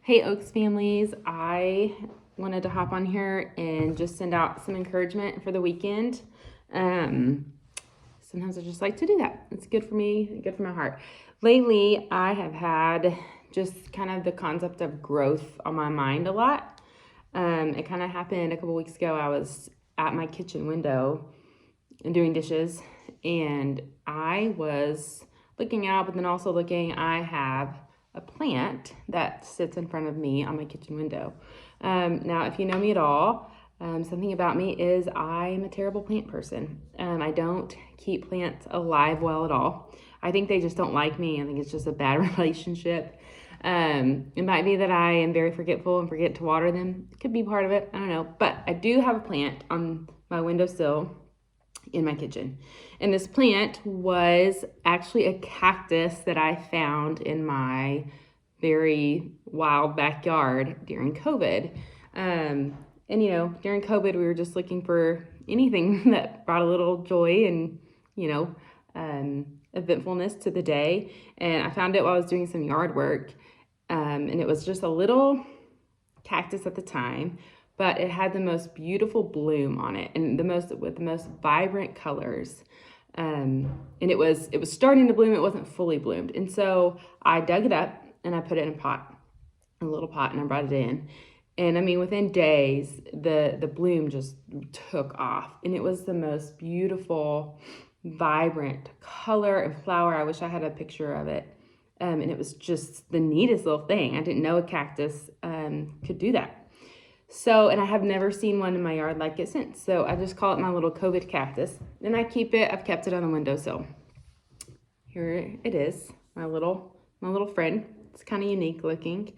Hey Oaks families, I wanted to hop on here and just send out some encouragement for the weekend. Sometimes I just like to do that. It's good for me, good for my heart. Lately, I have had just kind of the concept of growth on my mind a lot. It kind of happened a couple weeks ago. I was at my kitchen window and doing dishes, and I was looking out, but then also looking, I have a plant that sits in front of me on my kitchen window. Now, if you know me at all, something about me is I'm a terrible plant person. I don't keep plants alive well at all. I think they just don't like me. I think it's just a bad relationship. It might be that I am very forgetful and forget to water them. It could be part of it. I don't know. But I do have a plant on my windowsill in my kitchen. And this plant was actually a cactus that I found in my very wild backyard during COVID. And during COVID, we were just looking for anything that brought a little joy and, eventfulness to the day. And I found it while I was doing some yard work. And it was just a little cactus at the time, but it had the most beautiful bloom on it and with the most vibrant colors. And it was starting to bloom. It wasn't fully bloomed. And so I dug it up and I put it in a little pot, and I brought it in. And I mean, within days, the bloom just took off, and it was the most beautiful, vibrant color and flower. I wish I had a picture of it. And it was just the neatest little thing. I didn't know a cactus could do that. So, and I have never seen one in my yard like it since. So I just call it my little COVID cactus. And I've kept it on the windowsill. Here it is, my little friend. It's kind of unique looking.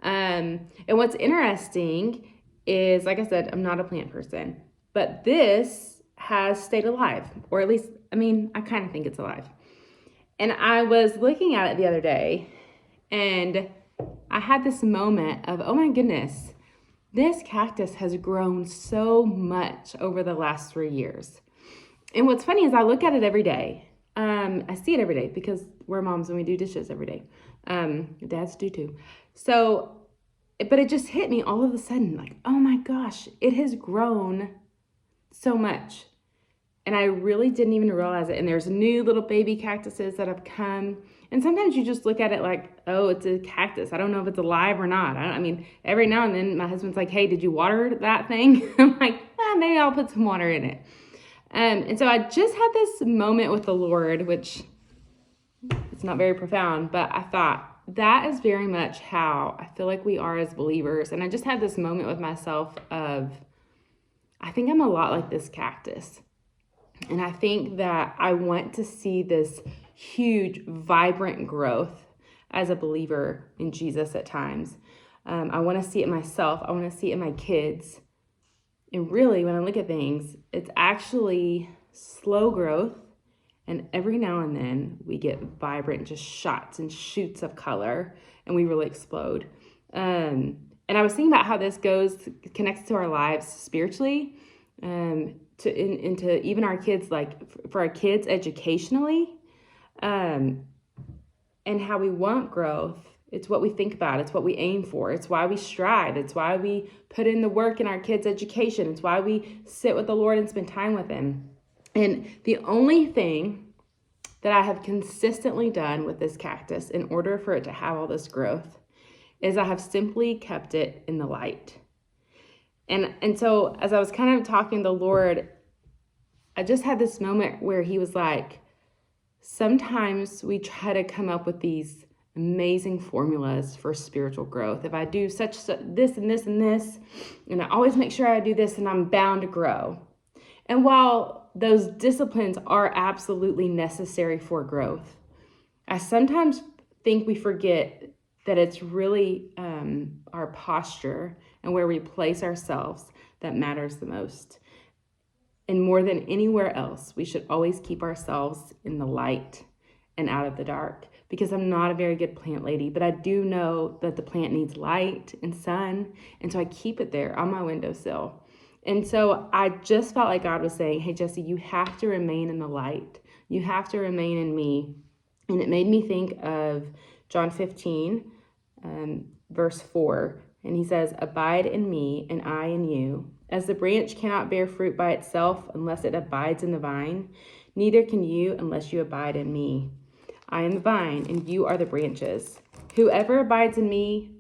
And what's interesting is, like I said, I'm not a plant person, but this has stayed alive, or at least, I kind of think it's alive. And I was looking at it the other day, and I had this moment of, oh my goodness, this cactus has grown so much over the last 3 years. And what's funny is I look at it every day. I see it every day because we're moms and we do dishes every day. Dads do too. So, but it just hit me all of a sudden, like, oh my gosh, it has grown so much. And I really didn't even realize it. And there's new little baby cactuses that have come. And sometimes you just look at it like, oh, it's a cactus. I don't know if it's alive or not. Every now and then my husband's like, hey, did you water that thing? I'm like, maybe I'll put some water in it. And so I just had this moment with the Lord, which it's not very profound, but I thought that is very much how I feel like we are as believers. And I just had this moment with myself of, I think I'm a lot like this cactus. And I think that I want to see this huge, vibrant growth as a believer in Jesus at times. I want to see it myself. I want to see it in my kids. And really, when I look at things, it's actually slow growth. And every now and then we get vibrant, just shots and shoots of color, and we really explode. And I was thinking about how this connects to our lives spiritually. Into even our kids, like for our kids educationally, and how we want growth. It's what we think about. It's what we aim for. It's why we strive. It's why we put in the work in our kids' education. It's why we sit with the Lord and spend time with Him. And the only thing that I have consistently done with this cactus in order for it to have all this growth is I have simply kept it in the light. And so as I was kind of talking to the Lord, I just had this moment where He was like, sometimes we try to come up with these amazing formulas for spiritual growth. If I do this and this and this, and I always make sure I do this, and I'm bound to grow. And while those disciplines are absolutely necessary for growth, I sometimes think we forget that it's really our posture and where we place ourselves that matters the most. And more than anywhere else, we should always keep ourselves in the light and out of the dark. Because I'm not a very good plant lady, but I do know that the plant needs light and sun. And so I keep it there on my windowsill. And so I just felt like God was saying, hey, Jesse, you have to remain in the light. You have to remain in me. And it made me think of John 15, verse 4. And he says, abide in me and I in you. As the branch cannot bear fruit by itself unless it abides in the vine, neither can you unless you abide in me. I am the vine and you are the branches. Whoever abides in me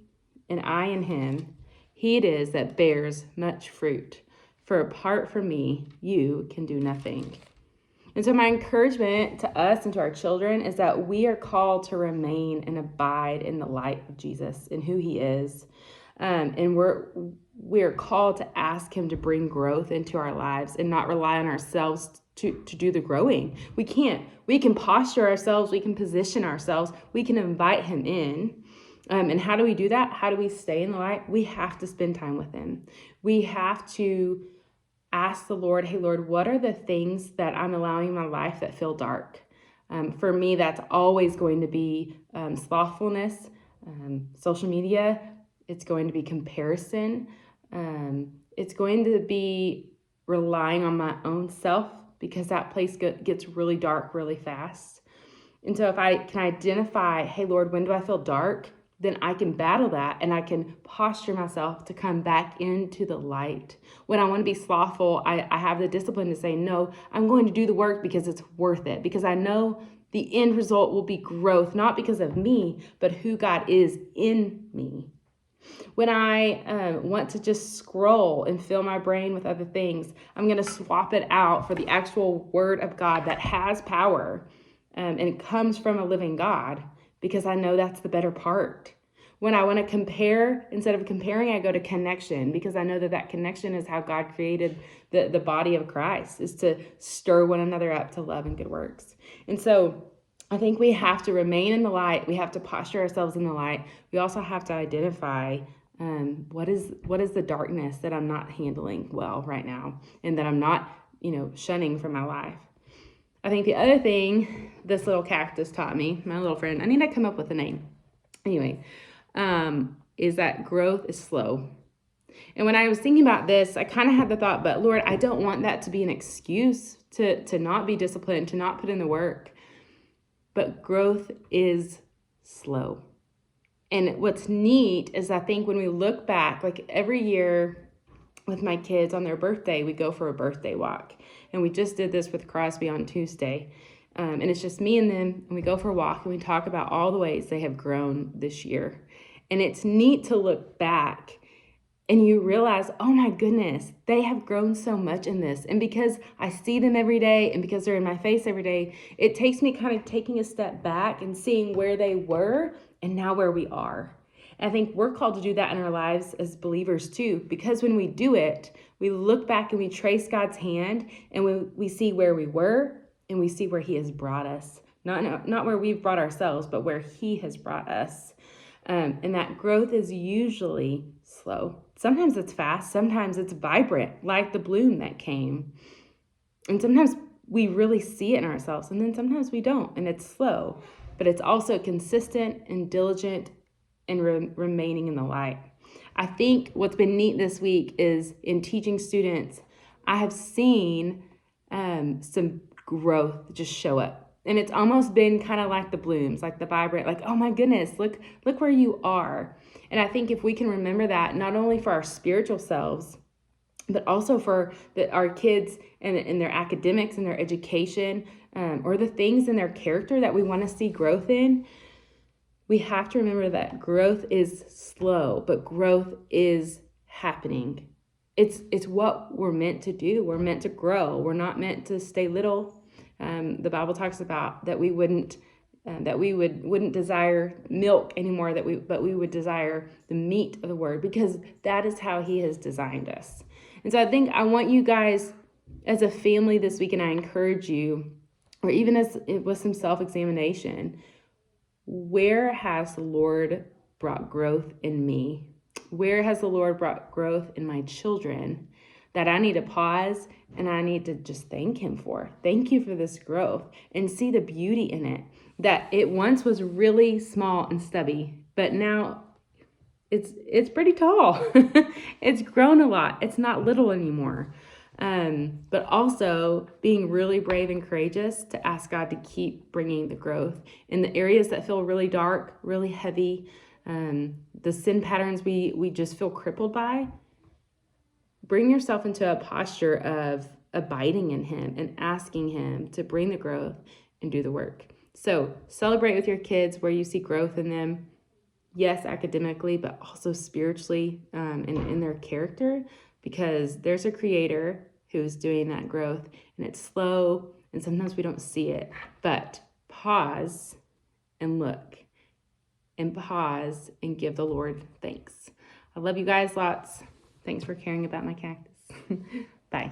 and I in him, he it is that bears much fruit. For apart from me, you can do nothing. And so my encouragement to us and to our children is that we are called to remain and abide in the light of Jesus and who he is. And we're called to ask him to bring growth into our lives and not rely on ourselves to do the growing. We can't. We can posture ourselves. We can position ourselves. We can invite him in. And how do we do that? How do we stay in the light? We have to spend time with him. We have to ask the Lord, hey, Lord, what are the things that I'm allowing in my life that feel dark? For me, that's always going to be slothfulness, social media. It's going to be comparison. It's going to be relying on my own self, because that place gets really dark really fast. And so if I can identify, hey, Lord, when do I feel dark? Then I can battle that and I can posture myself to come back into the light. When I want to be slothful, I have the discipline to say, no, I'm going to do the work because it's worth it. Because I know the end result will be growth, not because of me, but who God is in me. When I want to just scroll and fill my brain with other things, I'm going to swap it out for the actual word of God that has power, and it comes from a living God, because I know that's the better part. When I want to compare, instead of comparing, I go to connection, because I know that connection is how God created the body of Christ, is to stir one another up to love and good works. And so I think we have to remain in the light. We have to posture ourselves in the light. We also have to identify what is the darkness that I'm not handling well right now, and that I'm not, shunning from my life. I think the other thing this little cactus taught me, my little friend, I need to come up with a name. Anyway, is that growth is slow. And when I was thinking about this, I kind of had the thought, but Lord, I don't want that to be an excuse to not be disciplined, to not put in the work. But growth is slow. And what's neat is, I think when we look back, like every year with my kids on their birthday, we go for a birthday walk. And we just did this with Crosby on Tuesday. And it's just me and them, and we go for a walk and we talk about all the ways they have grown this year. And it's neat to look back and you realize, oh my goodness, they have grown so much in this. And because I see them every day and because they're in my face every day, it takes me kind of taking a step back and seeing where they were and now where we are. And I think we're called to do that in our lives as believers too, because when we do it, we look back and we trace God's hand, and we see where we were and we see where he has brought us. Not where we've brought ourselves, but where he has brought us. And that growth is usually slow. Sometimes it's fast, sometimes it's vibrant, like the bloom that came. And sometimes we really see it in ourselves, and then sometimes we don't, and it's slow. But it's also consistent and diligent and remaining in the light. I think what's been neat this week is, in teaching students, I have seen some growth just show up. And it's almost been kind of like the blooms, like the vibrant, like, oh my goodness, look where you are. And I think if we can remember that, not only for our spiritual selves, but also for our kids and their academics and their education, or the things in their character that we want to see growth in, we have to remember that growth is slow, but growth is happening. It's what we're meant to do. We're meant to grow. We're not meant to stay little. The Bible talks about that we wouldn't desire milk anymore, but we would desire the meat of the word, because that is how he has designed us. And so I think I want you guys as a family this week, and I encourage you, or even as it was some self-examination, where has the Lord brought growth in me? Where has the Lord brought growth in my children that I need to pause and I need to just thank him for? Thank you for this growth, and see the beauty in it. That it once was really small and stubby, but now it's pretty tall. It's grown a lot. It's not little anymore. But also being really brave and courageous to ask God to keep bringing the growth in the areas that feel really dark, really heavy. the sin patterns we just feel crippled by. Bring yourself into a posture of abiding in him and asking him to bring the growth and do the work. So celebrate with your kids where you see growth in them. Yes, academically, but also spiritually, in their character, because there's a creator who's doing that growth, and it's slow and sometimes we don't see it. But pause and look, and pause and give the Lord thanks. I love you guys lots. Thanks for caring about my cactus. Bye.